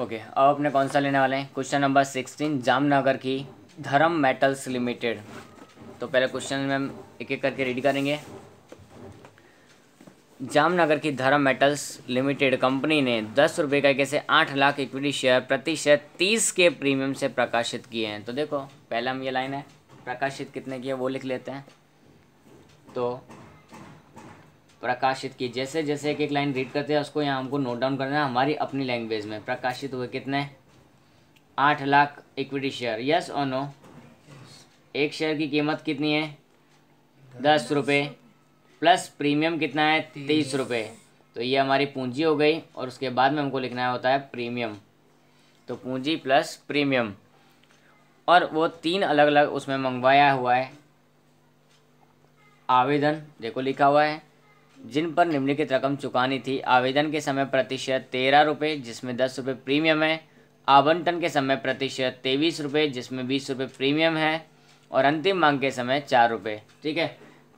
Okay, अब अपने कौन सा लेने वाले हैं? क्वेश्चन नंबर 16, जामनगर की धर्म मेटल्स लिमिटेड। तो पहले क्वेश्चन में हम एक एक करके रीड करेंगे। जामनगर की धर्म मेटल्स लिमिटेड कंपनी ने 10 रुपये का कैसे 8 लाख इक्विटी शेयर प्रति शेयर 30 के प्रीमियम से प्रकाशित किए हैं। तो देखो पहले हम ये लाइन है प्रकाशित कितने की है वो लिख लेते हैं। तो प्रकाशित की जैसे जैसे एक एक लाइन रीड करते हैं उसको यहाँ हमको नोट डाउन करना है हमारी अपनी लैंग्वेज में। प्रकाशित हुए कितने? 8 लाख इक्विटी शेयर। यस और नो? एक शेयर की कीमत कितनी है? 10 रुपये प्लस प्रीमियम कितना है? 30 रुपये। तो ये हमारी पूंजी हो गई और उसके बाद में हमको लिखना होता है प्रीमियम। तो पूंजी प्लस प्रीमियम, और वो 3 अलग अलग उसमें मंगवाया हुआ है आवेदन। देखो लिखा हुआ है जिन पर निम्नलिखित रकम चुकानी थी। आवेदन के समय प्रतिशत 13 रुपये जिसमें 10 रुपये प्रीमियम है। आवंटन के समय प्रतिशत 23 रुपये जिसमें 20 रुपये प्रीमियम है। और अंतिम मांग के समय 4 रुपये। ठीक है।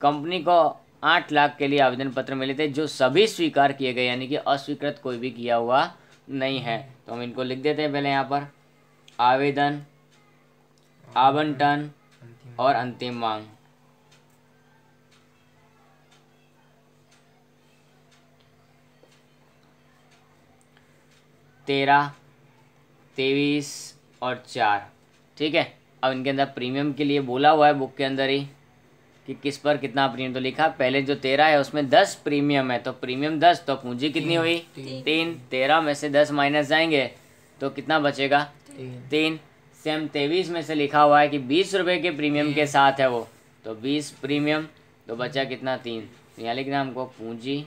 कंपनी को 8 लाख के लिए आवेदन पत्र मिले थे जो सभी स्वीकार किए गए, यानी कि अस्वीकृत कोई भी किया हुआ नहीं है। तो हम इनको लिख देते हैं पहले यहाँ पर आवेदन, आवंटन और अंतिम मांग। तेरह, 23 और 4। ठीक है। अब इनके अंदर प्रीमियम के लिए बोला हुआ है बुक के अंदर ही कि किस पर कितना प्रीमियम। तो लिखा पहले जो 13 है उसमें 10 प्रीमियम है, तो प्रीमियम 10, तो पूंजी कितनी हुई? 3। 13 में से 10 माइनस जाएंगे तो कितना बचेगा? 3। सेम 23 में से लिखा हुआ है कि 20 रुपये के प्रीमियम के साथ है वो, तो 20 प्रीमियम, तो बचा कितना? 3। यहाँ लिखना है हमको पूंजी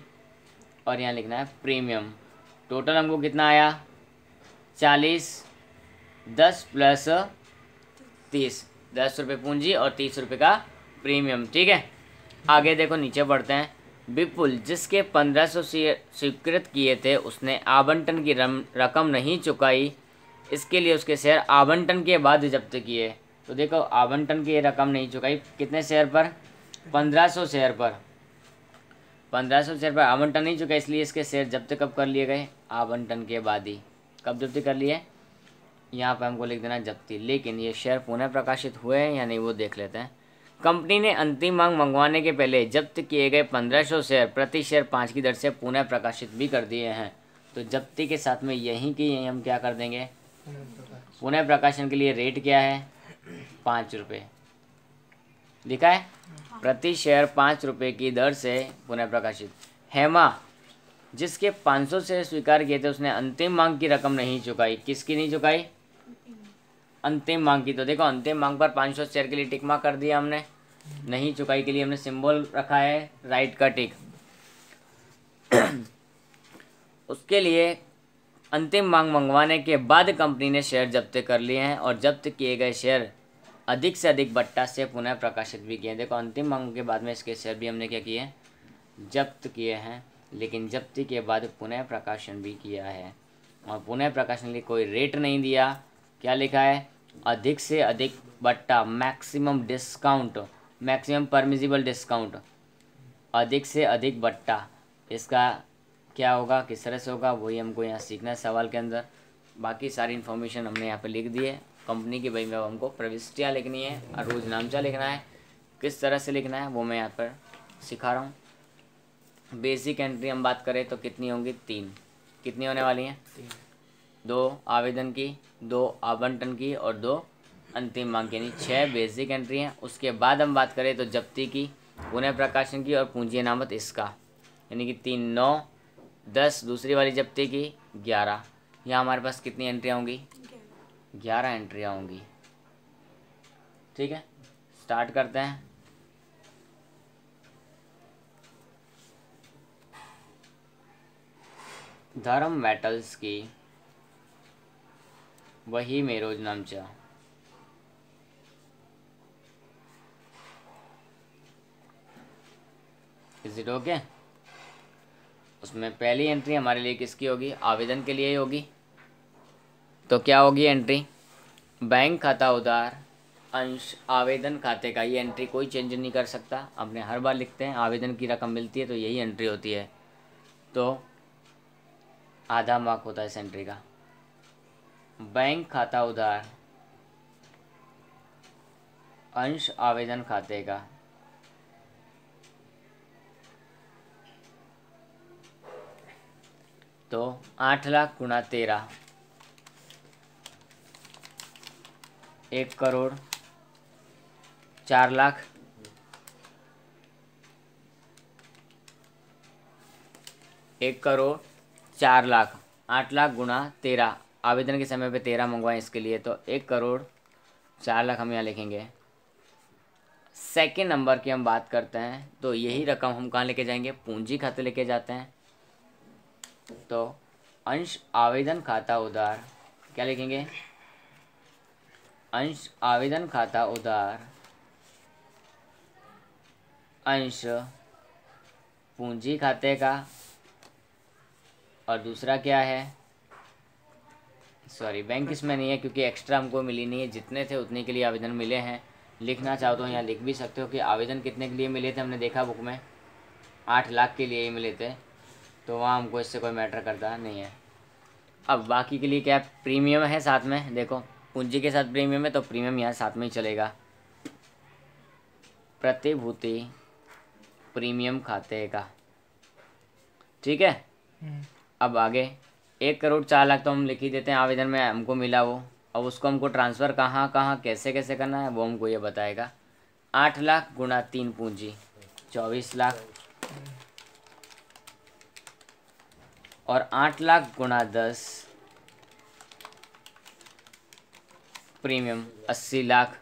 और यहाँ लिखना है प्रीमियम। टोटल हमको कितना आया? 40। 10 प्लस 30, 10 रुपये पूंजी और 30 रुपये का प्रीमियम। ठीक है। आगे देखो नीचे बढ़ते हैं। विपुल जिसके 1500 स्वीकृत किए थे उसने आवंटन की रकम नहीं चुकाई, इसके लिए उसके शेयर आवंटन के बाद जब्त किए। तो देखो आवंटन की रकम नहीं चुकाई कितने शेयर पर? 1500 शेयर पर। 1500 शेयर पर आवंटन नहीं चुका, इसलिए इसके शेयर जब्त कब कर लिए गए? आवंटन के बाद ही। कब जब्ती कर लिए? यहाँ पर हमको लिख देना जब्ती। लेकिन ये शेयर पुनः प्रकाशित हुए हैं या नहीं वो देख लेते हैं। कंपनी ने अंतिम मांग मंगवाने के पहले जब्त किए गए 1500 शेयर प्रति शेयर 5 की दर से पुनः प्रकाशित भी कर दिए हैं। तो जब्ती के साथ में यहीं की यहीं हम क्या कर देंगे? पुनः प्रकाशन के लिए रेट क्या है? 5 रुपये लिखा है। प्रति शेयर 5 रुपये की दर से पुनः प्रकाशित। हेमा जिसके 500 शेयर स्वीकार किए थे उसने अंतिम मांग की रकम नहीं चुकाई। किसकी नहीं चुकाई? अंतिम मांग की। तो देखो अंतिम मांग पर 500 शेयर के लिए टिक मार्क कर दिया हमने, नहीं चुकाई के लिए हमने सिंबल रखा है राइट का टिक। उसके लिए अंतिम मांग मंगवाने के बाद कंपनी ने शेयर जब्त कर लिए हैं और जब्त किए गए शेयर अधिक से अधिक बट्टा से पुनः प्रकाशित भी किए। देखो अंतिम मांग के बाद में इसके शेयर भी हमने क्या किए? जब्त किए हैं, लेकिन जब्ती के बाद पुनः प्रकाशन भी किया है। और पुनः प्रकाशन के लिए कोई रेट नहीं दिया। क्या लिखा है? अधिक से अधिक बट्टा, maximum discount, maximum permissible discount, अधिक से अधिक बट्टा। इसका क्या होगा, किस तरह से होगा, वही हमको यहाँ सीखना है सवाल के अंदर। बाकी सारी इन्फॉर्मेशन हमने यहाँ पे लिख दी है। कंपनी की भाई में हमको प्रविष्टियाँ लिखनी है और रोजनामचा लिखना है। किस तरह से लिखना है वो मैं यहाँ पर सिखा रहा हूँ। बेसिक एंट्री हम बात करें तो कितनी होंगी? 3। कितनी होने वाली हैं? 2 आवेदन की, 2 आवंटन की और 2 अंतिम मांग की, यानी 6 बेसिक एंट्री हैं। उसके बाद हम बात करें तो जब्ती की, पुनः प्रकाशन की और पूंजी अनामत इसका, यानी कि 3, 9, 10 दूसरी वाली जब्ती की, 11। यहाँ हमारे पास कितनी एंट्रियाँ होंगी? 11 एंट्रियाँ होंगी। ठीक है, स्टार्ट करते हैं। धर्म मेटल्स की वही में रोजनामचा। Is it okay? उसमें पहली एंट्री हमारे लिए किसकी होगी? आवेदन के लिए ही होगी। तो क्या होगी एंट्री? बैंक खाता उधार अंश आवेदन खाते का। ये एंट्री कोई चेंज नहीं कर सकता, अपने हर बार लिखते हैं। आवेदन की रकम मिलती है तो यही एंट्री होती है। तो आधा मार्क होता है इस एंट्री का। बैंक खाता उधार अंश आवेदन खाते का। तो 8 लाख गुणा 13, 1 करोड़ 4 लाख, 1 करोड़ 4 लाख। 8 लाख गुणा 13, आवेदन के समय पे 13 मंगवाएं इसके लिए, तो 1 करोड़ 4 लाख हम यहाँ लिखेंगे। सेकेंड नंबर की हम बात करते हैं, तो यही रकम हम कहाँ लेके जाएंगे, पूंजी खाते लेके जाते हैं। तो अंश आवेदन खाता उधार क्या लिखेंगे, अंश आवेदन खाता उधार अंश पूंजी खाते का, और दूसरा क्या है, सॉरी बैंक इसमें नहीं है क्योंकि एक्स्ट्रा हमको मिली नहीं है, जितने थे उतने के लिए आवेदन मिले हैं। लिखना चाहो तो यहाँ लिख भी सकते हो कि आवेदन कितने के लिए मिले थे, हमने देखा बुक में 8 लाख के लिए ही मिले थे, तो वहाँ हमको इससे कोई मैटर करता नहीं है। अब बाकी के लिए क्या प्रीमियम है साथ में, देखो पूंजी के साथ प्रीमियम है तो प्रीमियम यहाँ साथ में ही चलेगा, प्रतिभूति प्रीमियम खाते का, ठीक है। अब आगे 1 करोड़ 4 लाख तो हम लिख ही देते हैं, आवेदन में हमको मिला वो, अब उसको हमको ट्रांसफ़र कहाँ कहाँ कैसे कैसे करना है वो हमको ये बताएगा। 8 लाख गुणा 3 पूंजी 24 लाख, और 8 लाख गुणा 10 प्रीमियम 80 लाख।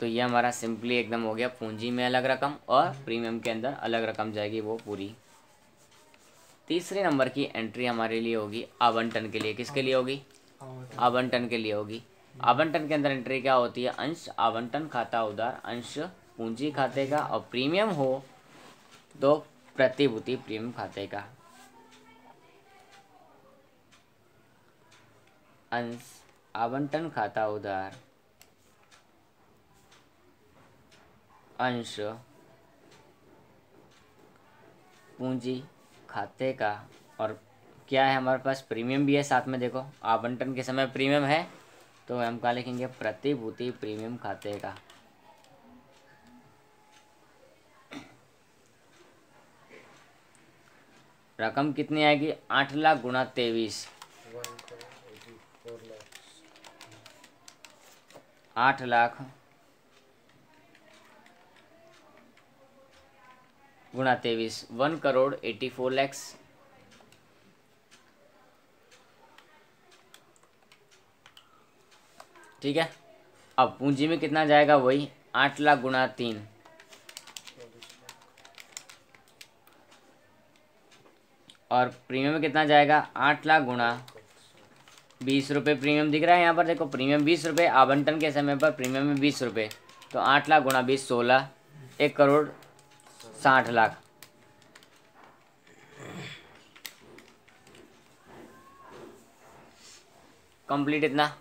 तो ये हमारा सिंपली एकदम हो गया, पूंजी में अलग रकम और प्रीमियम के अंदर अलग रकम जाएगी वो पूरी। तीसरे नंबर की एंट्री हमारे लिए होगी आवंटन के लिए, किसके लिए होगी, आवंटन के लिए होगी। आवंटन के अंदर एंट्री क्या होती है, अंश आवंटन खाता उधार अंश पूंजी खाते का, और प्रीमियम हो तो प्रतिभूति प्रीमियम खाते का। अंश आवंटन खाता उधार अंश पूंजी खाते का, और क्या है हमारे पास प्रीमियम भी है साथ में, देखो आवंटन के समय प्रीमियम है तो हम क्या लिखेंगे, प्रतिभूति प्रीमियम खाते का। रकम कितनी आएगी, 8 लाख गुणा 23, 8 लाख गुणा 23 1 करोड़ 84 लाख। ठीक है। अब पूंजी में कितना जाएगा, वही 8 लाख गुणा 3, और प्रीमियम में कितना जाएगा, 8 लाख गुणा 20 रुपये प्रीमियम दिख रहा है यहाँ पर, देखो प्रीमियम 20 रुपये, आवंटन के समय पर प्रीमियम में 20 रुपये, तो 8 लाख गुणा 20 16, 1 करोड़ 60 लाख। कंप्लीट इतना।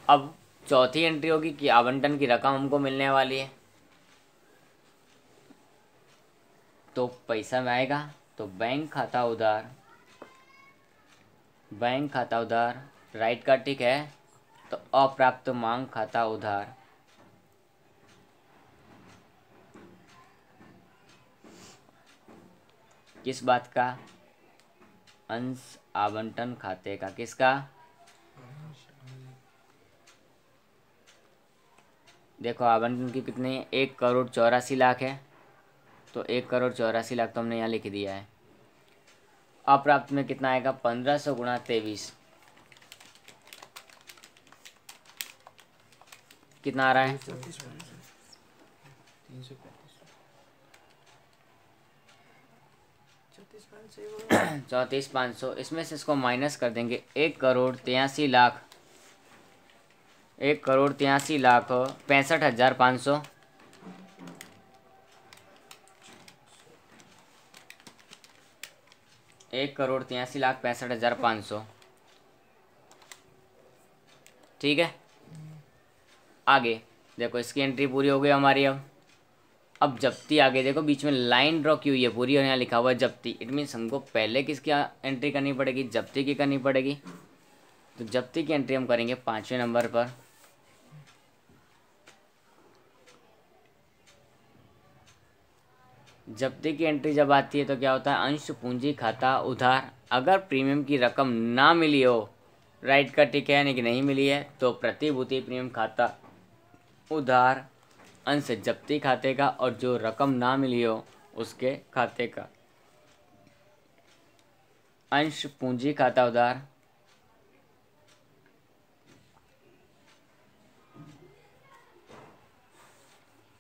अब चौथी एंट्री होगी कि आवंटन की रकम हमको मिलने वाली है, तो पैसा में आएगा, तो बैंक खाता उधार, बैंक खाता उधार राइट का टिक है, तो अप्राप्त मांग खाता उधार, किस बात का, अंश आवंटन खाते का, किसका, देखो आवंटन की कितनी है, 1 करोड़ 84 लाख है, तो 1 करोड़ 84 लाख तो हमने यहाँ लिख दिया है। अप्राप्त में कितना आएगा, 1500 गुणा 23, कितना आ रहा है, 34,500। इसमें से इसको माइनस कर देंगे, 1 करोड़ 83 लाख, 1 करोड़ 83 लाख 65,500, एक करोड़ 83,65,500। ठीक है। आगे देखो इसकी एंट्री पूरी हो गई हमारी। अब अब जब्ती आगे देखो, बीच में लाइन ड्रॉ की हुई है पूरी और यहाँ लिखा हुआ है जब्ती। इट मीन्स हमको पहले किसकी एंट्री करनी पड़ेगी, जब्ती की करनी पड़ेगी। तो जब्ती की एंट्री हम करेंगे 5वें नंबर पर। जब्ती की एंट्री जब आती है तो क्या होता है, अंश पूंजी खाता उधार। अगर प्रीमियम की रकम ना मिली हो, राइट का टिक है यानी कि नहीं मिली है, तो प्रतिभूति प्रीमियम खाता उधार अंश जब्ती खाते का और जो रकम ना मिली हो उसके खाते का अंश पूंजी खाता उधार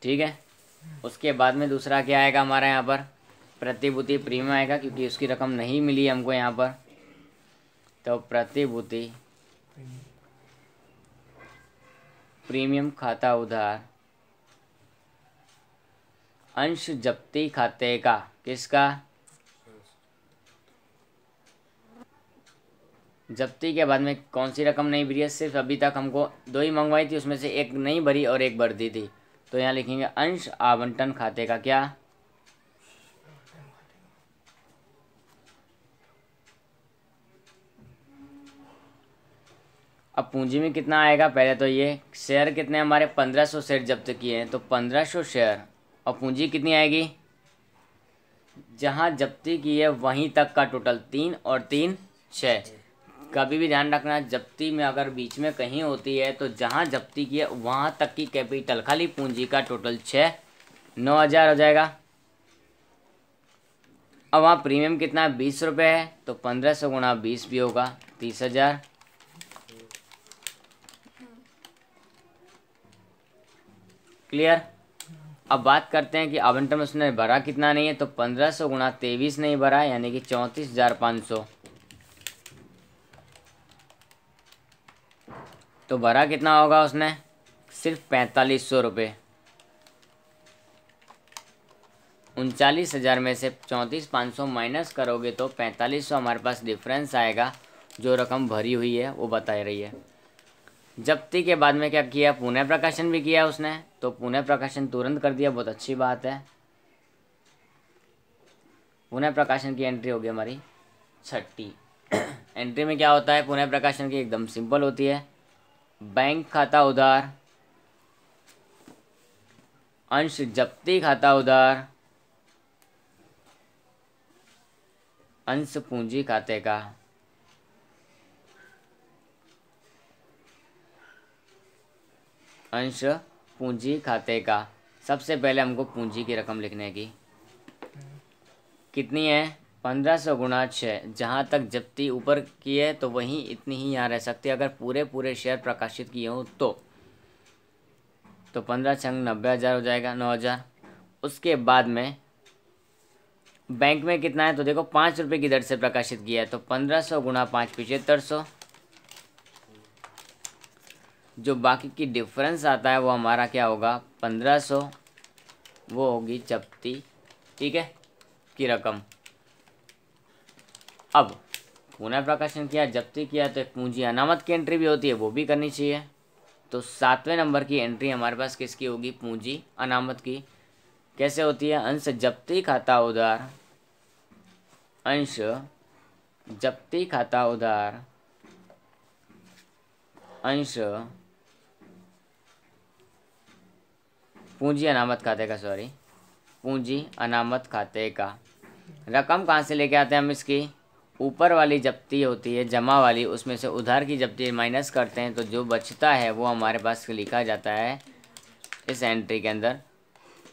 ठीक है। उसके बाद में दूसरा क्या आएगा हमारा यहाँ पर, प्रतिभूति प्रीमियम आएगा क्योंकि उसकी रकम नहीं मिली हमको यहाँ पर। तो प्रतिभूति प्रीमियम खाता उधार अंश जब्ती खाते का, किसका, जब्ती के बाद में कौन सी रकम नहीं भरी है, सिर्फ अभी तक हमको 2 ही मंगवाई थी, उसमें से एक नहीं भरी और एक भर दी थी। तो यहाँ लिखेंगे अंश आवंटन खाते का क्या, अब पूंजी में कितना आएगा, पहले तो ये शेयर कितने हमारे 1500 शेयर जब्त किए हैं, तो 1500 शेयर। और पूंजी कितनी आएगी, जहाँ जब्ती की है वहीं तक का टोटल, 3 और 3 6। कभी भी ध्यान रखना, जब्ती में अगर बीच में कहीं होती है तो जहाँ जब्ती की है वहाँ तक की कैपिटल, खाली पूंजी का टोटल 6 9000 हो जाएगा। अब वहाँ प्रीमियम कितना है, 20 रुपये है, तो 1500 गुणा 20 भी होगा 30,000। क्लियर। अब बात करते हैं कि आवंटन में उसने भरा कितना नहीं है, तो 1500 गुणा 23 नहीं भरा यानी कि 34,500। तो भरा कितना होगा उसने, सिर्फ 4500 रुपये। 39,000 में से 34,500 माइनस करोगे तो 4500 हमारे पास डिफरेंस आएगा। जो रकम भरी हुई है वो बता रही है। जब्ती के बाद में क्या किया, पुनः प्रकाशन भी किया उसने, तो पुनः प्रकाशन तुरंत कर दिया, बहुत अच्छी बात है। पुनः प्रकाशन की एंट्री होगी हमारी 6ठी। एंट्री में क्या होता है पुनः प्रकाशन की, एकदम सिंपल होती है। बैंक खाता उधार अंश जब्ती खाता उधार अंश पूंजी खाते का अंश पूंजी खाते का। सबसे पहले हमको पूंजी की रकम लिखने की, कितनी है 1500 गुणा 6। जहाँ तक जब्ती ऊपर की है तो वहीं इतनी ही यहाँ रह सकती है, अगर पूरे पूरे शेयर प्रकाशित किए हों तो 15 छंग 90,000 हो जाएगा, 9,000। उसके बाद में बैंक में कितना है, तो देखो 5 रुपये की दर से प्रकाशित किया है, तो 1500 गुणा 5 7500। जो बाकी की डिफरेंस आता है वो हमारा क्या होगा 1500, वो होगी जब्ती, ठीक है, की रकम। अब पुनः प्रकाशन किया, जब्ती किया, तो एक पूंजी अनामत की एंट्री भी होती है, वो भी करनी चाहिए। तो 7वें नंबर की एंट्री हमारे पास किसकी होगी, पूंजी अनामत की। कैसे होती है, अंश जब्ती खाता उधार अंश जब्ती खाता उधार अंश पूंजी अनामत खाते का, सॉरी पूंजी अनामत खाते का। रकम कहाँ से लेके आते हैं हम इसकी, ऊपर वाली जब्ती होती है जमा वाली, उसमें से उधार की जब्ती माइनस करते हैं, तो जो बचता है वो हमारे पास लिखा जाता है इस एंट्री के अंदर।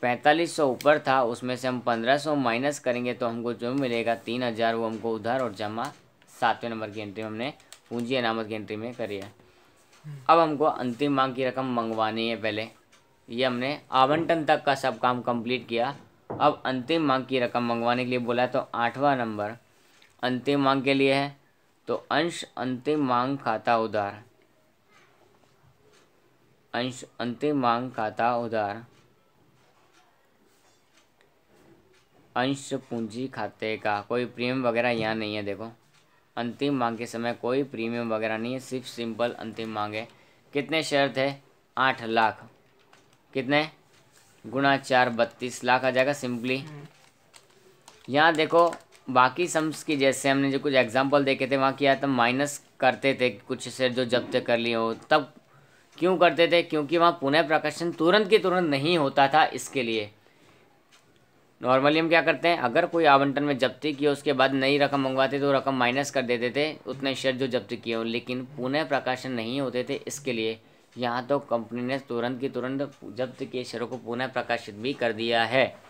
4500 ऊपर था, उसमें से हम 1500 माइनस करेंगे तो हमको जो मिलेगा 3000, वो हमको उधार और जमा 7वें नंबर की एंट्री में हमने पूंजी अनामत की एंट्री में करी है। अब हमको अंतिम मांग की रकम मंगवानी है। पहले ये हमने आवंटन तक का सब काम कंप्लीट किया, अब अंतिम मांग की रकम मंगवाने के लिए बोला, तो 8वां नंबर अंतिम मांग के लिए है। तो अंश अंतिम मांग खाता उधार अंश अंतिम मांग खाता उधार अंश पूंजी खाते का। कोई प्रीमियम वगैरह यहाँ नहीं है, देखो अंतिम मांग के समय कोई प्रीमियम वगैरह नहीं है, सिर्फ सिंपल अंतिम मांग है। कितने शेयर थे, 8 लाख, कितने गुणा 4 32 लाख आ जाएगा सिंपली। यहाँ देखो बाकी सम्स की जैसे हमने जो कुछ एग्जांपल देखे थे वहाँ किया था माइनस करते थे कुछ से जो जब्त कर लिए हो, तब क्यों करते थे? क्योंकि वहाँ पुनः प्रकाशन तुरंत के तुरंत नहीं होता था। इसके लिए नॉर्मली हम क्या करते हैं, अगर कोई आवंटन में जब्ती की हो उसके बाद नई रकम मंगवाते तो रकम माइनस कर देते थे उतने शेयर जो जब्त किए हो, लेकिन पुनः प्रकाशन नहीं होते थे। इसके लिए यहाँ तो कंपनी ने तुरंत की तुरंत जब्त किए शेयरों को पुनः प्रकाशित भी कर दिया है।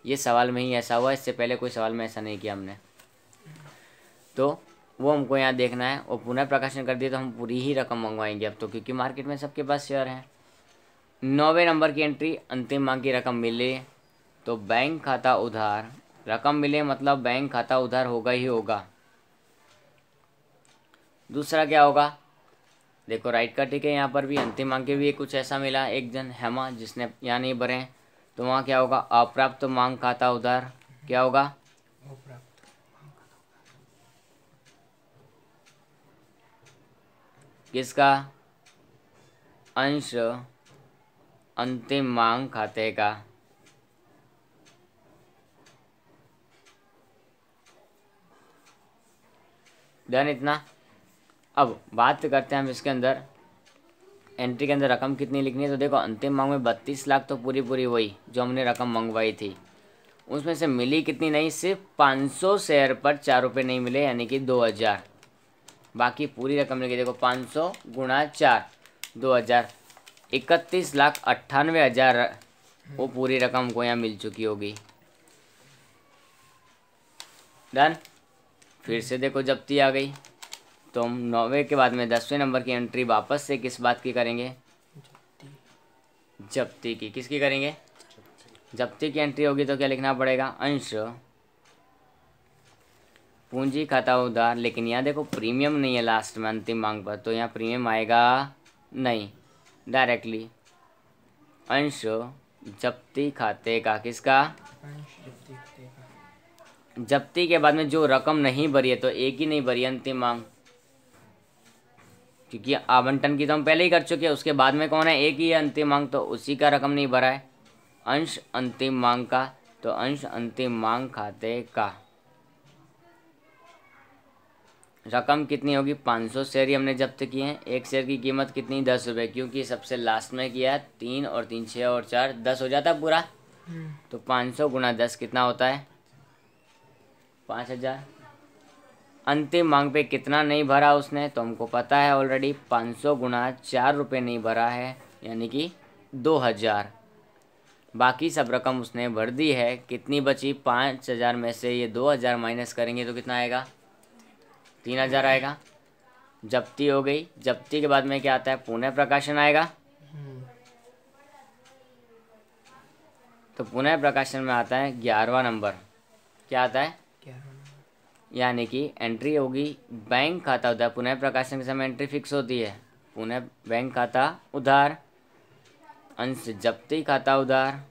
ये सवाल में ही ऐसा हुआ, इससे पहले कोई सवाल में ऐसा नहीं किया हमने, तो वो हमको यहाँ देखना है। और पुनः प्रकाशन कर दिया तो हम पूरी ही रकम मंगवाएंगे अब तो, क्योंकि मार्केट में सबके पास शेयर हैं। 9वें नंबर की एंट्री, अंतिम मांग की रकम मिले तो बैंक खाता उधार, रकम मिले मतलब बैंक खाता उधार होगा ही होगा। दूसरा क्या होगा, देखो राइट का टिक है, यहाँ पर भी अंतिम मांग के भी कुछ ऐसा मिला, एक जन हेमा जिसने यहाँ नहीं भरे, तो वहाँ क्या होगा, अप्राप्त मांग खाता उधार। क्या होगा, किसका, अंश अंतिम मांग खाते का। डन इतना। अब बात करते हैं हम इसके अंदर एंट्री के अंदर रकम कितनी लिखनी है। तो देखो अंतिम मांग में 32 लाख तो पूरी पूरी वही जो हमने रकम मंगवाई थी, उसमें से मिली कितनी नहीं, सिर्फ 500 शेयर पर 4 रुपये नहीं मिले, यानी कि 2000। बाकी पूरी रकम लिखी, देखो 500 गुणा 4 2000, 31,98,000 वो पूरी रकम को यहाँ मिल चुकी होगी। डन। फिर से देखो जब्ती आ गई, तो हम 9वें के बाद में 10वें नंबर की एंट्री वापस से किस बात की करेंगे, जब्ती की। किसकी करेंगे, जब्ती की एंट्री होगी तो क्या लिखना पड़ेगा, अंश पूंजी खाता उधार। लेकिन यहाँ देखो प्रीमियम नहीं है लास्ट में अंतिम मांग पर, तो यहाँ प्रीमियम आएगा नहीं, डायरेक्टली अंश जब्ती खाते का। किसका, जब्ती के बाद में जो रकम नहीं भरी है, तो एक ही नहीं भरी अंतिम मांग, क्योंकि आवंटन की तो हम पहले ही कर चुके हैं। उसके बाद में कौन है, एक ही है अंतिम मांग, तो उसी का रकम नहीं भरा है, अंश अंतिम मांग का। तो अंश अंतिम मांग खाते का रकम कितनी होगी, 500 शेयर ही हमने जब्त किए हैं। एक शेयर की कीमत कितनी, 10 रुपये, क्योंकि सबसे लास्ट में किया है 3 और 3 6 और 4 10 हो जाता है पूरा। तो 500 गुणा 10 कितना होता है, 5000। अंतिम मांग पे कितना नहीं भरा उसने, तो हमको पता है ऑलरेडी, 500 गुणा 4 रुपये नहीं भरा है, यानी कि 2000। बाकी सब रकम उसने भर दी है, कितनी बची, 5000 में से ये 2000 माइनस करेंगे तो कितना आएगा, 3000 आएगा। जब्ती हो गई। जब्ती के बाद में क्या आता है, पुनः प्रकाशन आएगा। तो पुनः प्रकाशन में आता है 11वां नंबर। क्या आता है, यानी कि एंट्री होगी बैंक खाता उधार। पुनः प्रकाशन के समय एंट्री फिक्स होती है, पुनः बैंक खाता उधार, अंश जब्ती खाता उधार।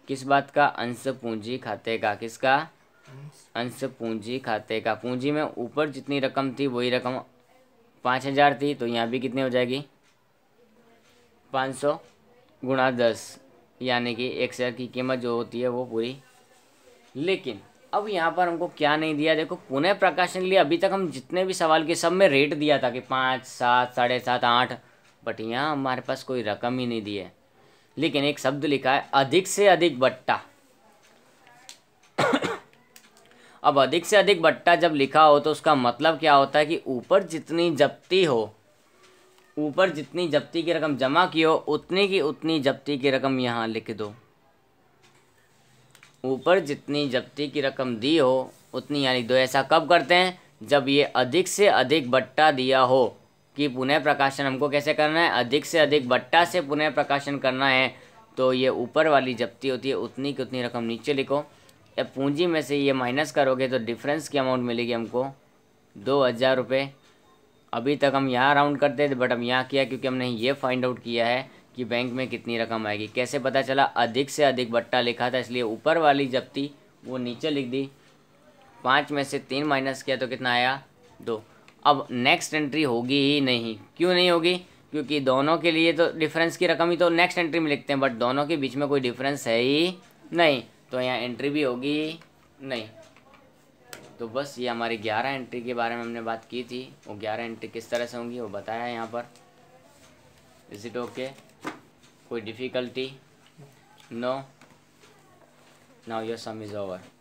किस बात का, अंश पूंजी खाते का। किसका, अंश पूंजी खाते का। पूंजी में ऊपर जितनी रकम थी वही रकम 5000 थी, तो यहाँ भी कितनी हो जाएगी, 500 गुणा 10, यानी कि एक शेयर की कीमत जो होती है वो पूरी। लेकिन अब यहाँ पर हमको क्या नहीं दिया, देखो पुनः प्रकाशन के लिए अभी तक हम जितने भी सवाल के सब में रेट दिया था कि 5 7 7.5 8, बट यहाँ हमारे पास कोई रकम ही नहीं दी है। लेकिन एक शब्द लिखा है, अधिक से अधिक बट्टा। अब अधिक से अधिक बट्टा जब लिखा हो तो उसका मतलब क्या होता है कि ऊपर जितनी जब्ती हो, ऊपर जितनी जब्ती की रकम जमा की हो उतनी की उतनी जब्ती की रकम यहाँ लिख दो। ऊपर जितनी जब्ती की रकम दी हो उतनी यहाँ लिख दो। ऐसा कब करते हैं, जब ये अधिक से अधिक बट्टा दिया हो कि पुनः प्रकाशन हमको कैसे करना है, अधिक से अधिक बट्टा से पुनः प्रकाशन करना है, तो ये ऊपर वाली जब्ती होती है उतनी की उतनी रकम नीचे लिखो। या पूंजी में से ये माइनस करोगे तो डिफरेंस की अमाउंट मिलेगी हमको 2000 रुपये। अभी तक हम यहाँ राउंड करते थे, बट हम यहाँ किया क्योंकि हमने ये फाइंड आउट किया है कि बैंक में कितनी रकम आएगी। कैसे पता चला, अधिक से अधिक बट्टा लिखा था इसलिए ऊपर वाली जब्ती वो नीचे लिख दी। 5 में से 3 माइनस किया तो कितना आया, 2। अब नेक्स्ट एंट्री होगी ही नहीं। क्यों नहीं होगी, क्योंकि दोनों के लिए तो डिफरेंस की रकम ही तो नेक्स्ट एंट्री में लिखते हैं, बट दोनों के बीच में कोई डिफरेंस है ही नहीं, तो यहाँ एंट्री भी होगी नहीं। तो बस ये हमारी 11 एंट्री के बारे में हमने बात की थी। वो 11 एंट्री किस तरह से होंगी वो बताया है यहाँ पर। Is it okay? कोई difficulty? No? Now your sum is over.